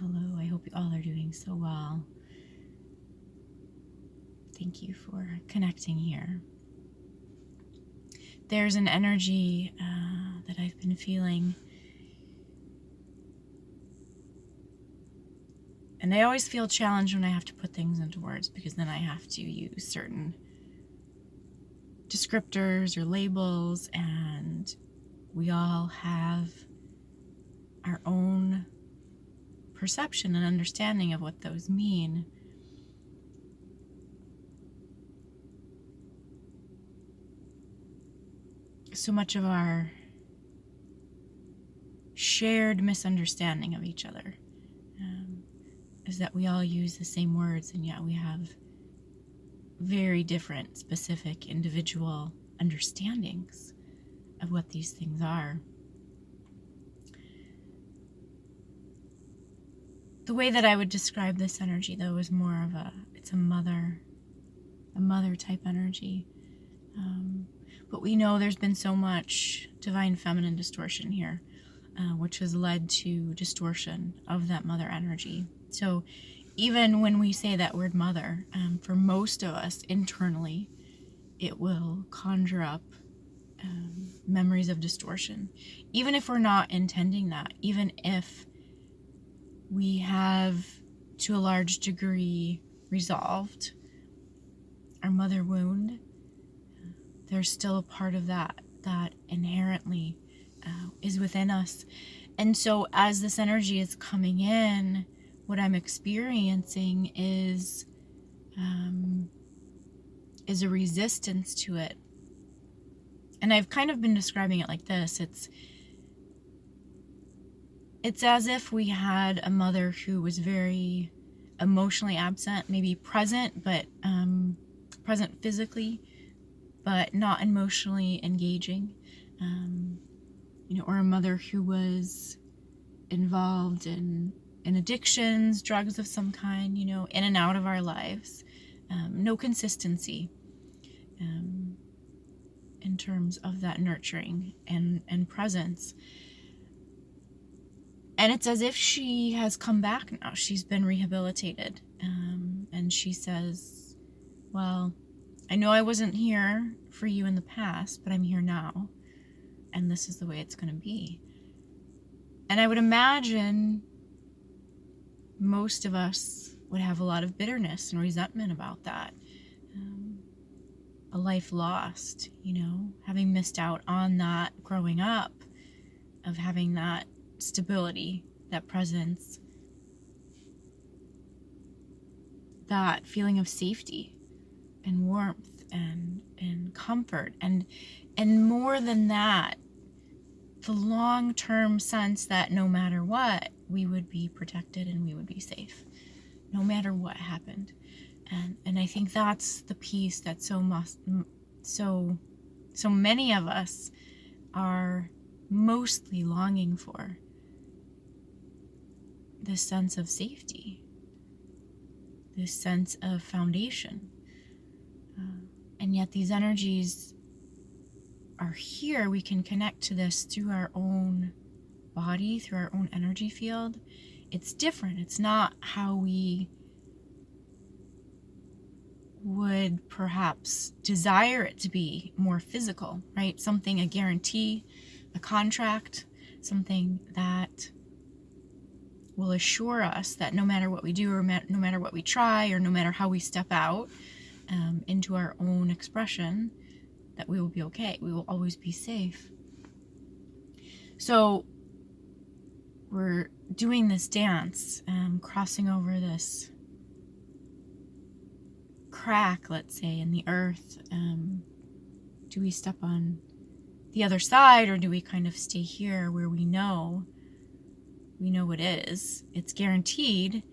Hello, I hope you all are doing so well. Thank you for connecting here. There's an energy that I've been feeling, and I always feel challenged when I have to put things into words, because then I have to use certain descriptors or labels, and we all have our own perception and understanding of what those mean. So much of our shared misunderstanding of each other is that we all use the same words, and yet we have very different, specific, individual understandings of what these things are. The way that I would describe this energy, though, is more of it's a mother type energy. But we know there's been so much divine feminine distortion here, which has led to distortion of that mother energy. So even when we say that word mother, for most of us internally, it will conjure up memories of distortion. Even if we're not intending that, even if we have, to a large degree, resolved our mother wound, there's still a part of that inherently is within us. And so as this energy is coming in, what I'm experiencing is a resistance to it. And I've kind of been describing it like this. It's as if we had a mother who was very emotionally absent, maybe present, but present physically, but not emotionally engaging, or a mother who was involved in addictions, drugs of some kind, in and out of our lives, no consistency in terms of that nurturing and presence. And it's as if she has come back now. She's been rehabilitated, and she says, well, I know I wasn't here for you in the past, but I'm here now, and this is the way it's going to be. And I would imagine most of us would have a lot of bitterness and resentment about that. A life lost, having missed out on that growing up, of having that stability, that presence, that feeling of safety and warmth and comfort, and more than that, the long-term sense that no matter what, we would be protected and we would be safe, no matter what happened. And I think that's the piece that so many of us are mostly longing for, this sense of safety, this sense of foundation. And yet these energies are here. We can connect to this through our own body, through our own energy field. It's different. It's not how we would perhaps desire it to be, more physical, right? Something, a guarantee, a contract, something that will assure us that no matter what we do, or no matter what we try, or no matter how we step out into our own expression, that we will be okay. We will always be safe. So we're doing this dance, crossing over this crack, let's say, in the earth. Do we step on the other side, or do we kind of stay here where we know it is? It's guaranteed,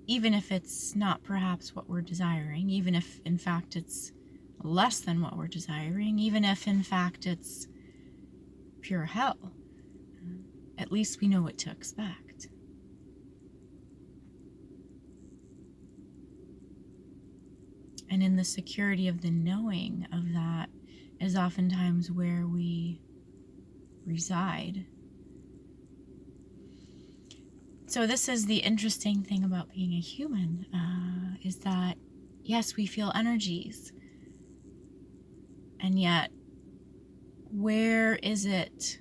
even if it's not perhaps what we're desiring, even if in fact it's less than what we're desiring, even if in fact it's pure hell. At least we know what to expect. And in the security of the knowing of that is oftentimes where we reside. So this is the interesting thing about being a human, is that, yes, we feel energies. And yet, where is it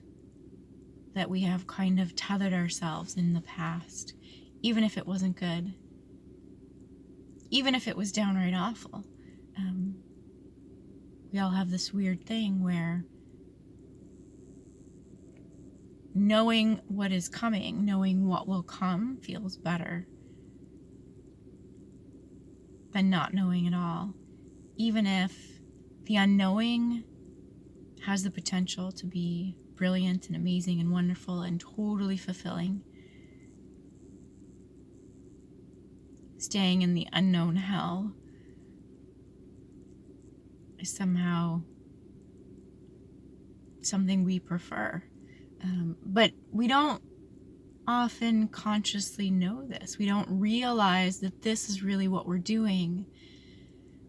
that we have kind of tethered ourselves in the past, even if it wasn't good, even if it was downright awful? We all have this weird thing where knowing what is coming, knowing what will come, feels better than not knowing at all, even if the unknowing has the potential to be brilliant and amazing and wonderful and totally fulfilling. Staying in the unknown hell is somehow something we prefer. But we don't often consciously know this. We don't realize that this is really what we're doing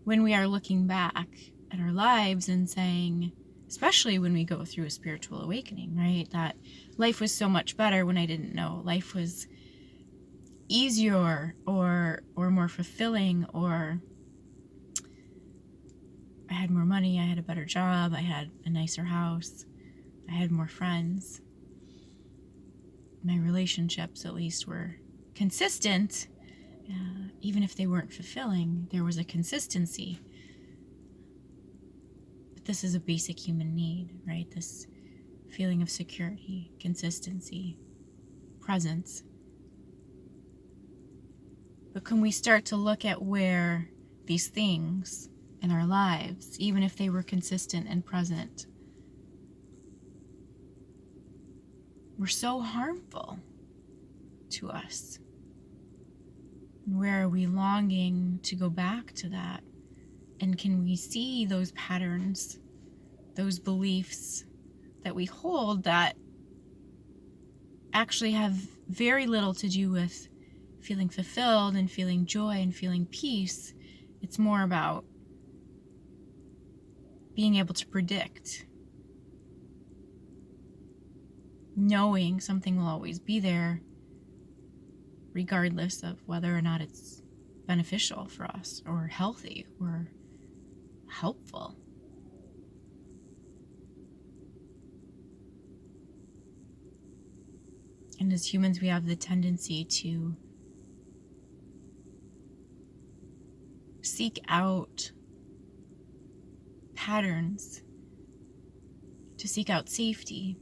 when we are looking back at our lives and saying, especially when we go through a spiritual awakening, right? That life was so much better when I didn't know. Life was easier or more fulfilling, or I had more money, I had a better job, I had a nicer house, I had more friends. My relationships, at least, were consistent. Even if they weren't fulfilling, there was a consistency. But this is a basic human need, right? This feeling of security, consistency, presence. But can we start to look at where these things in our lives, even if they were consistent and present, were so harmful to us? Where are we longing to go back to that? And can we see those patterns, those beliefs that we hold that actually have very little to do with feeling fulfilled and feeling joy and feeling peace? It's more about being able to predict, knowing something will always be there, regardless of whether or not it's beneficial for us or healthy or helpful. And as humans, we have the tendency to seek out patterns, to seek out safety.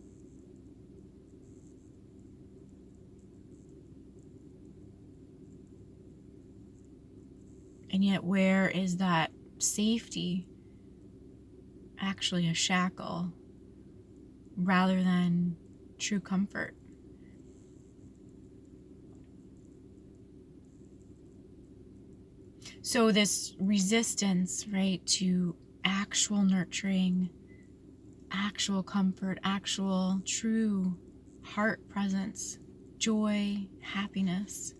And yet, where is that safety actually a shackle rather than true comfort? So this resistance, right, to actual nurturing, actual comfort, actual true heart presence, joy, happiness.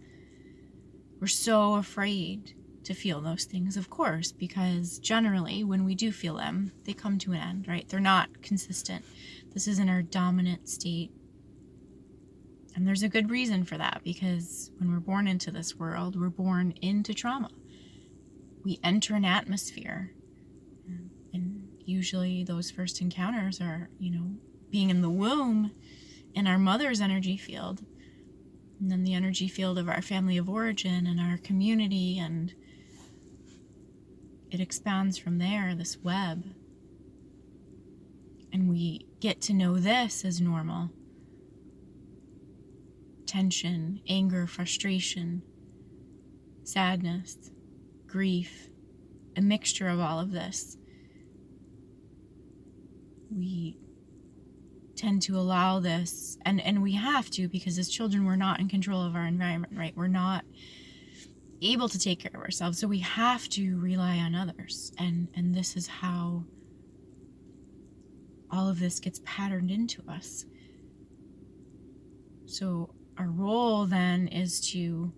We're so afraid to feel those things, of course, because generally when we do feel them, they come to an end, right? They're not consistent. This isn't our dominant state. And there's a good reason for that, because when we're born into this world, we're born into trauma. We enter an atmosphere, and usually those first encounters are, being in the womb in our mother's energy field, and then the energy field of our family of origin and our community, and it expands from there, this web. And we get to know this as normal. Tension, anger, frustration, sadness, grief, a mixture of all of this. We tend to allow this, and we have to, because as children we're not in control of our environment, right? We're not able to take care of ourselves, so we have to rely on others, and this is how all of this gets patterned into us. So our role then is to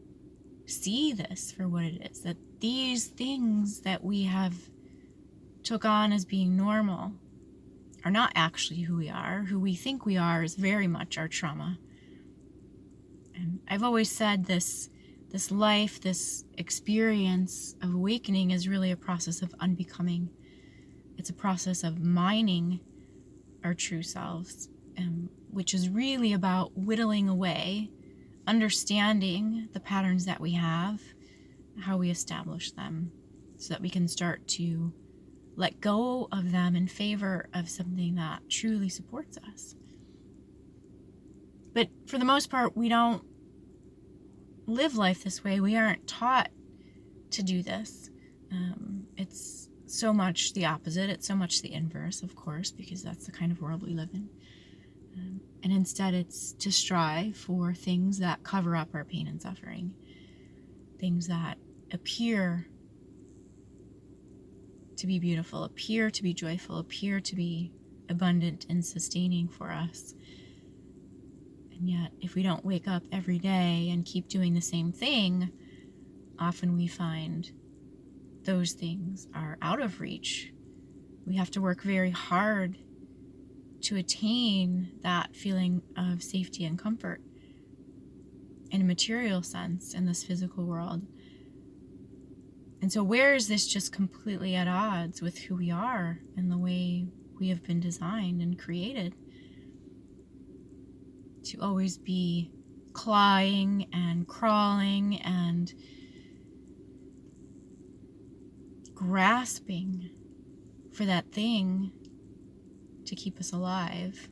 see this for what it is, that these things that we have took on as being normal are not actually who we are. Who we think we are is very much our trauma. And I've always said this life, this experience of awakening is really a process of unbecoming. It's a process of mining our true selves, which is really about whittling away, understanding the patterns that we have, how we establish them, so that we can start to let go of them in favor of something that truly supports us. But for the most part, we don't live life this way. We aren't taught to do this. It's so much the opposite. It's so much the inverse, of course, because that's the kind of world we live in. And instead, it's to strive for things that cover up our pain and suffering, things that appear to be beautiful, appear to be joyful, appear to be abundant and sustaining for us. And yet, if we don't wake up every day and keep doing the same thing, often we find those things are out of reach. We have to work very hard to attain that feeling of safety and comfort in a material sense in this physical world. And so where is this just completely at odds with who we are and the way we have been designed and created? To always be clawing and crawling and grasping for that thing to keep us alive.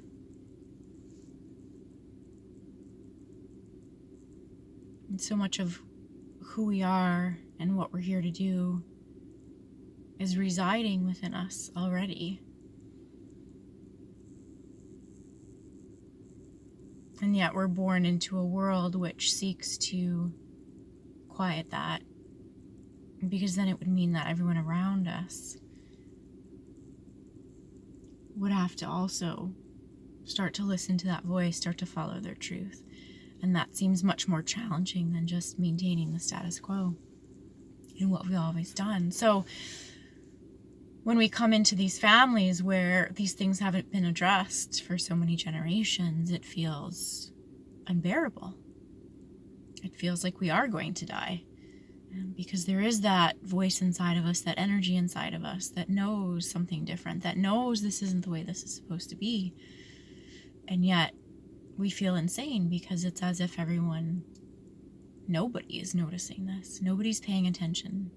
And so much of who we are and what we're here to do is residing within us already. And yet we're born into a world which seeks to quiet that, because then it would mean that everyone around us would have to also start to listen to that voice, start to follow their truth. And that seems much more challenging than just maintaining the status quo in what we've always done. So when we come into these families where these things haven't been addressed for so many generations, it feels unbearable. It feels like we are going to die. Because there is that voice inside of us, that energy inside of us that knows something different, that knows this isn't the way this is supposed to be. And yet we feel insane because it's as if nobody is noticing this. Nobody's paying attention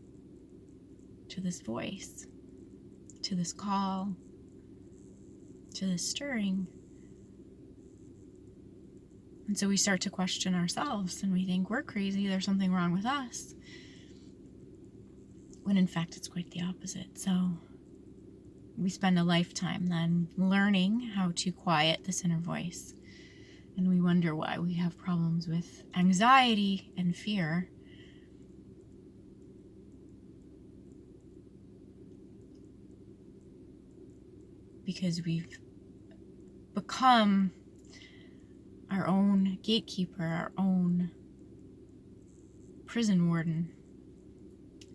to this voice, to this call, to this stirring. And so we start to question ourselves and we think we're crazy, there's something wrong with us. When in fact it's quite the opposite. So we spend a lifetime then learning how to quiet this inner voice. And we wonder why we have problems with anxiety and fear. Because we've become our own gatekeeper, our own prison warden.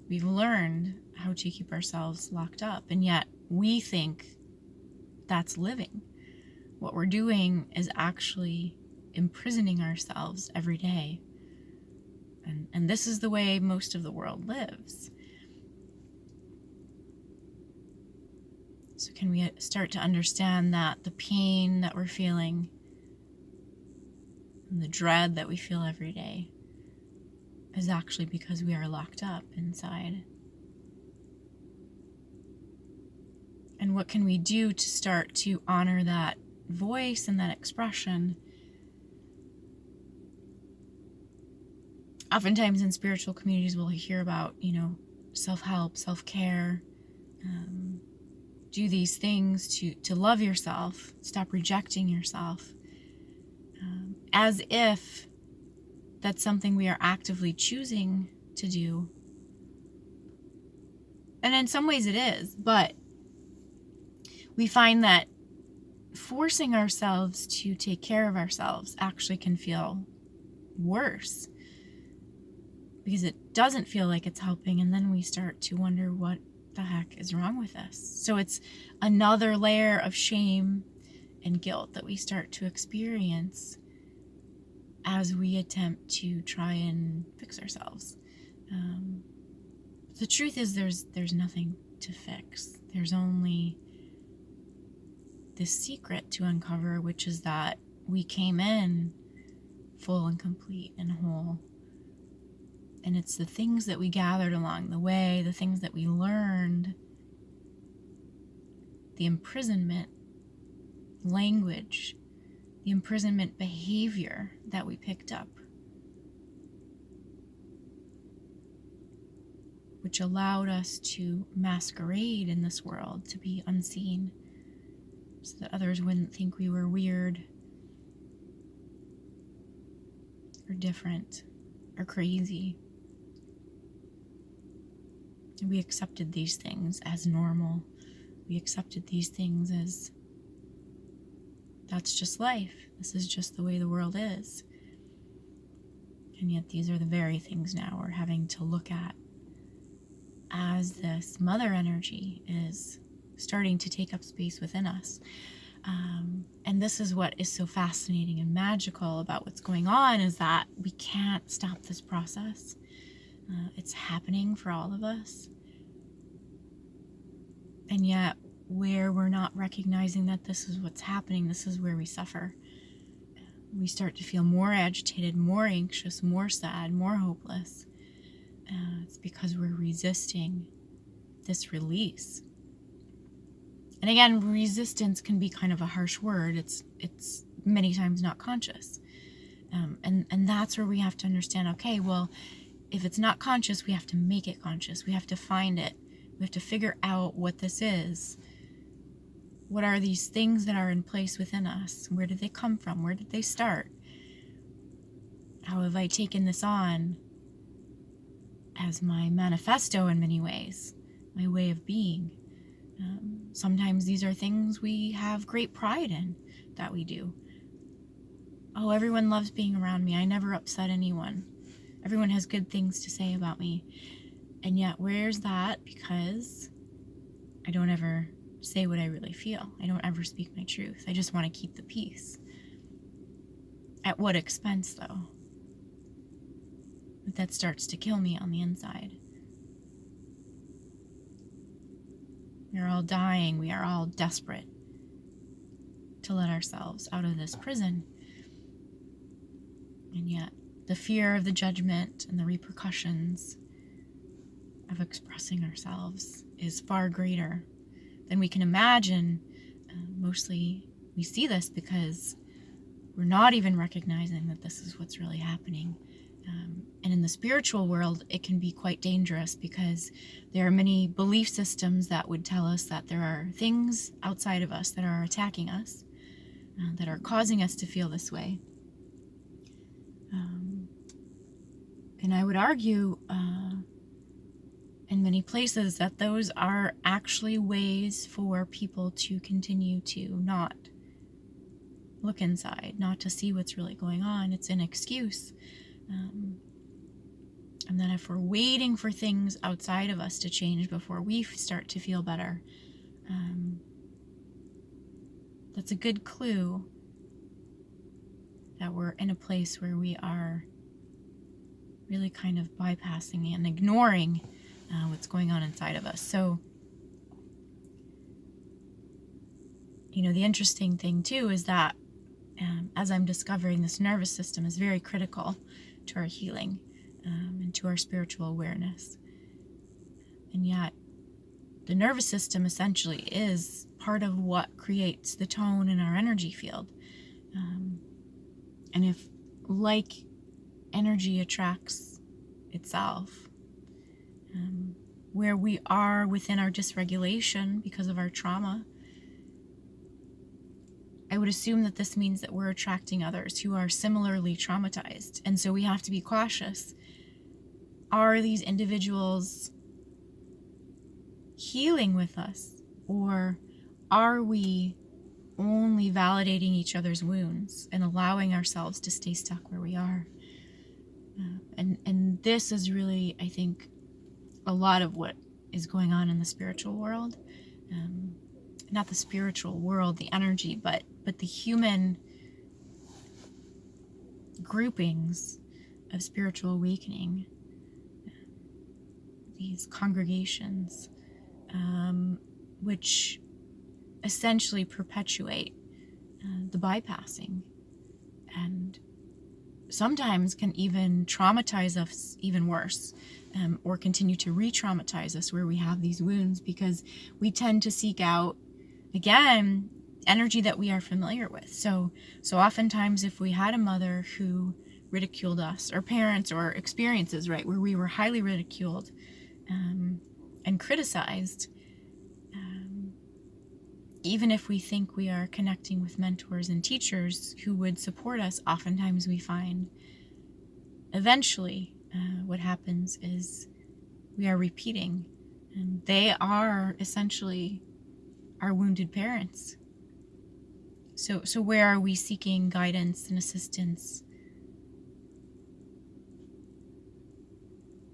We've learned how to keep ourselves locked up, and yet we think that's living. What we're doing is actually imprisoning ourselves every day. And this is the way most of the world lives. So can we start to understand that the pain that we're feeling and the dread that we feel every day is actually because we are locked up inside? And what can we do to start to honor that voice and that expression? Oftentimes in spiritual communities we'll hear about, self-help, self-care, do these things to love yourself, stop rejecting yourself, as if that's something we are actively choosing to do. And in some ways it is, but we find that forcing ourselves to take care of ourselves actually can feel worse because it doesn't feel like it's helping, and then we start to wonder what the heck is wrong with us. So it's another layer of shame and guilt that we start to experience as we attempt to try and fix ourselves. The truth is there's nothing to fix. There's only this secret to uncover, which is that we came in full and complete and whole. And it's the things that we gathered along the way, the things that we learned, the imprisonment language, the imprisonment behavior that we picked up, which allowed us to masquerade in this world, to be unseen, so that others wouldn't think we were weird or different or crazy. And we accepted these things as normal. We accepted these things as, that's just life. This is just the way the world is. And yet these are the very things now we're having to look at as this mother energy is starting to take up space within us. And this is what is so fascinating and magical about what's going on, is that we can't stop this process. It's happening for all of us. And yet, where we're not recognizing that this is what's happening, this is where we suffer. We start to feel more agitated, more anxious, more sad, more hopeless. It's because we're resisting this release. And again, resistance can be kind of a harsh word. It's many times not conscious. And that's where we have to understand, okay, well, if it's not conscious, we have to make it conscious. We have to find it. We have to figure out what this is. What are these things that are in place within us? Where did they come from? Where did they start? How have I taken this on as my manifesto in many ways, my way of being? Sometimes these are things we have great pride in that we do. Oh, everyone loves being around me. I never upset anyone. Everyone has good things to say about me. And yet, where's that? Because I don't ever say what I really feel. I don't ever speak my truth. I just want to keep the peace. At what expense, though? But that starts to kill me on the inside. We're all dying. We are all desperate to let ourselves out of this prison. And yet, the fear of the judgment and the repercussions of expressing ourselves is far greater than we can imagine. Mostly, we see this because we're not even recognizing that this is what's really happening. And in the spiritual world, it can be quite dangerous because there are many belief systems that would tell us that there are things outside of us that are attacking us, that are causing us to feel this way. And I would argue in many places that those are actually ways for people to continue to not look inside, not to see what's really going on. It's an excuse. And then if we're waiting for things outside of us to change before we start to feel better, that's a good clue that we're in a place where we are really kind of bypassing and ignoring what's going on inside of us. So, the interesting thing too is that as I'm discovering, this nervous system is very critical to our healing and to our spiritual awareness. And yet, the nervous system essentially is part of what creates the tone in our energy field. And if like energy attracts itself, where we are within our dysregulation because of our trauma, I would assume that this means that we're attracting others who are similarly traumatized. And so we have to be cautious. Are these individuals healing with us? Or are we only validating each other's wounds and allowing ourselves to stay stuck where we are? And this is really, I think, a lot of what is going on in the spiritual world. Not the spiritual world, the energy, but the human groupings of spiritual awakening, these congregations, which essentially perpetuate the bypassing, and sometimes can even traumatize us even worse, or continue to re-traumatize us where we have these wounds, because we tend to seek out, again, energy that we are familiar with. So oftentimes if we had a mother who ridiculed us, or parents, or experiences, right, where we were highly ridiculed and criticized, even if we think we are connecting with mentors and teachers who would support us, oftentimes we find eventually what happens is we are repeating, and they are essentially our wounded parents. So where are we seeking guidance and assistance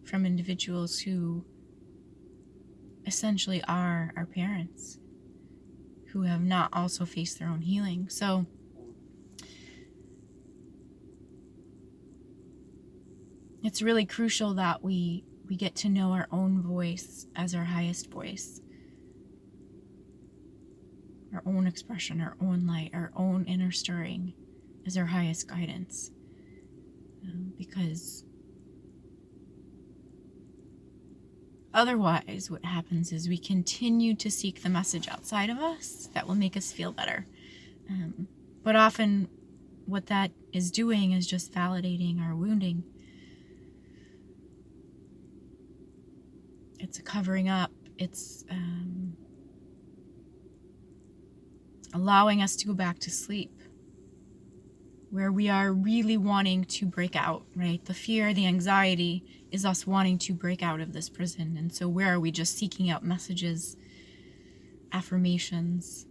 from individuals who essentially are our parents, who have not also faced their own healing? So it's really crucial that we get to know our own voice as our highest voice, our own expression, our own light, our own inner stirring as our highest guidance. Because otherwise what happens is we continue to seek the message outside of us that will make us feel better. But often what that is doing is just validating our wounding. It's a covering up. It's allowing us to go back to sleep, where we are really wanting to break out, right? The fear, the anxiety is us wanting to break out of this prison. And so where are we just seeking out messages, affirmations,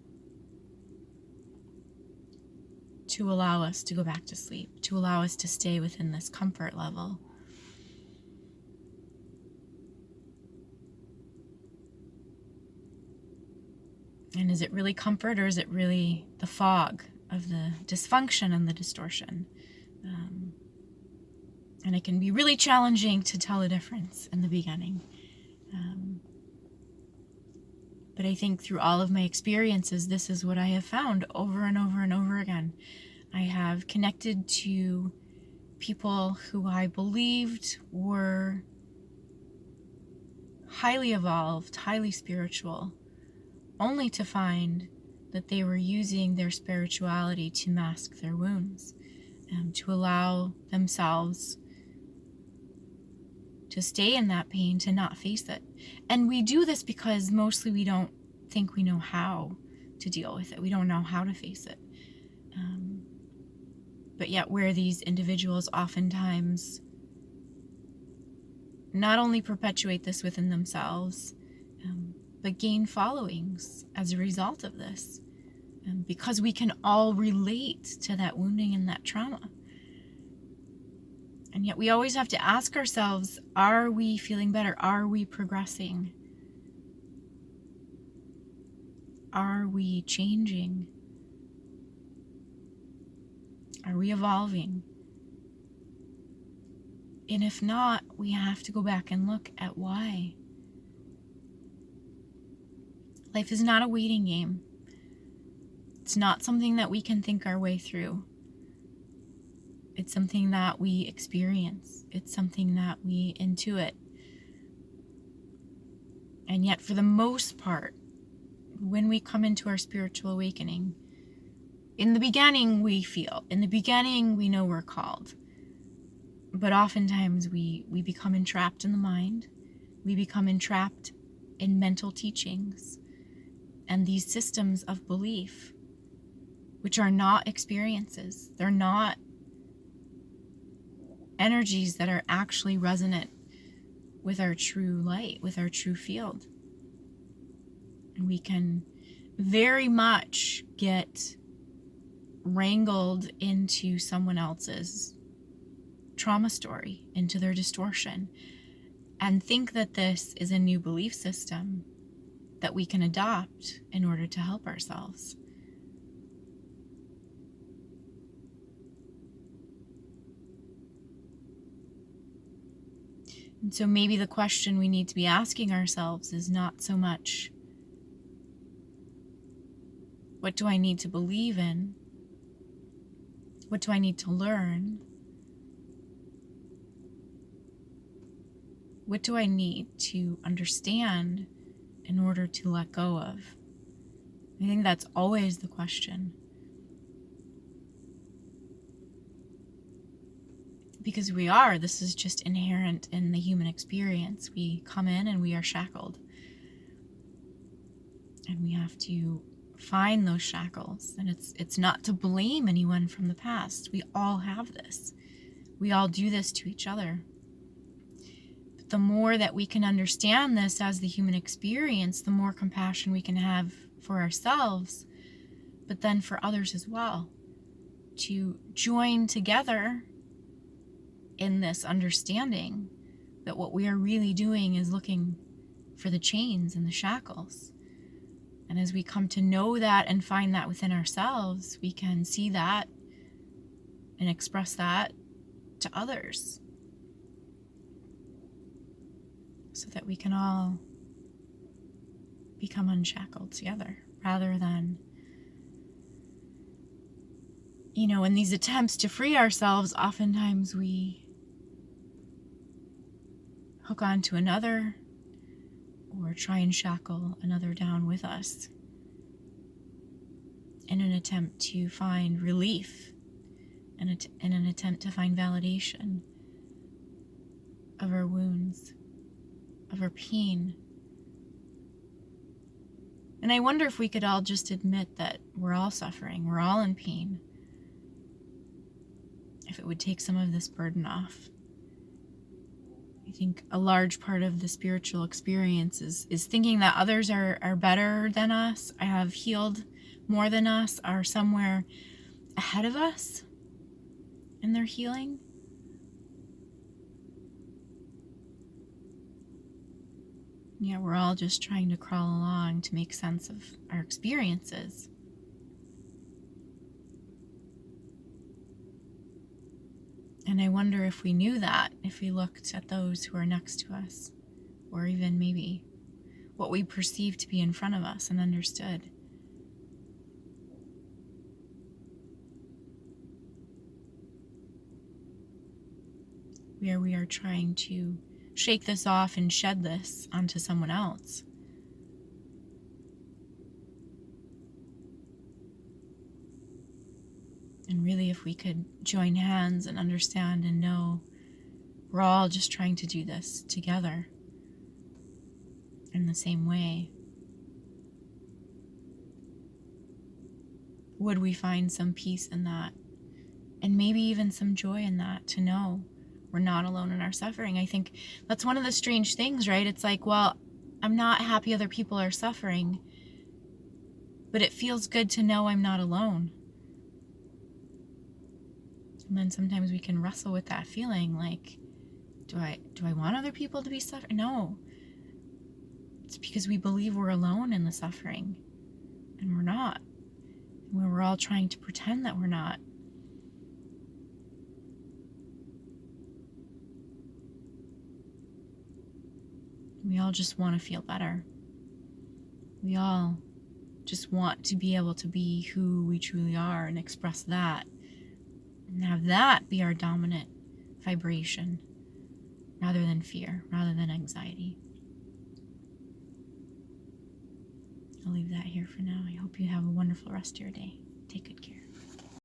to allow us to go back to sleep, to allow us to stay within this comfort level? And is it really comfort, or is it really the fog of the dysfunction and the distortion? And it can be really challenging to tell a difference in the beginning. But I think through all of my experiences, this is what I have found over and over and over again. I have connected to people who I believed were highly evolved, highly spiritual, only to find that they were using their spirituality to mask their wounds, to allow themselves to stay in that pain, to not face it. And we do this because mostly we don't think we know how to deal with it. We don't know how to face it. But yet where these individuals oftentimes not only perpetuate this within themselves, but gain followings as a result of this, because we can all relate to that wounding and that trauma. And yet we always have to ask ourselves, are we feeling better? Are we progressing? Are we changing? Are we evolving? And if not, we have to go back and look at why. Life is not a waiting game. It's not something that we can think our way through. It's something that we experience. It's something that we intuit. And yet, for the most part, when we come into our spiritual awakening, in the beginning we feel. In the beginning we know we're called. But oftentimes we become entrapped in the mind. We become entrapped in mental teachings and these systems of belief, which are not experiences. They're not energies that are actually resonant with our true light, with our true field. And we can very much get wrangled into someone else's trauma story, into their distortion, and think that this is a new belief system that we can adopt in order to help ourselves. And so maybe the question we need to be asking ourselves is not so much, what do I need to believe in? What do I need to learn? What do I need to understand in order to let go of? I think that's always the question. Because this is just inherent in the human experience. We come in and we are shackled. And we have to find those shackles. And it's not to blame anyone from the past. We all have this. We all do this to each other. But the more that we can understand this as the human experience, the more compassion we can have for ourselves, but then for others as well. To join together in this understanding that what we are really doing is looking for the chains and the shackles. And as we come to know that and find that within ourselves, we can see that and express that to others, so that we can all become unshackled together, rather than, in these attempts to free ourselves, oftentimes we hook on to another or try and shackle another down with us in an attempt to find relief and in an attempt to find validation of our wounds, of our pain. And I wonder if we could all just admit that we're all suffering, we're all in pain, if it would take some of this burden off. I think a large part of the spiritual experience is thinking that others are better than us, have healed more than us, are somewhere ahead of us in their healing. Yeah, we're all just trying to crawl along to make sense of our experiences. And I wonder if we knew that, if we looked at those who are next to us, or even maybe what we perceive to be in front of us, and understood. Where we are trying to shake this off and shed this onto someone else. And really, if we could join hands and understand and know we're all just trying to do this together in the same way, would we find some peace in that? And maybe even some joy in that, to know we're not alone in our suffering. I think that's one of the strange things, right? It's like, well, I'm not happy other people are suffering, but it feels good to know I'm not alone. And then sometimes we can wrestle with that feeling, like, do I want other people to be suffering? No. It's because we believe we're alone in the suffering, and we're not. And we're all trying to pretend that we're not. We all just want to feel better. We all just want to be able to be who we truly are and express that. And have that be our dominant vibration, rather than fear, rather than anxiety. I'll leave that here for now. I hope you have a wonderful rest of your day. Take good care.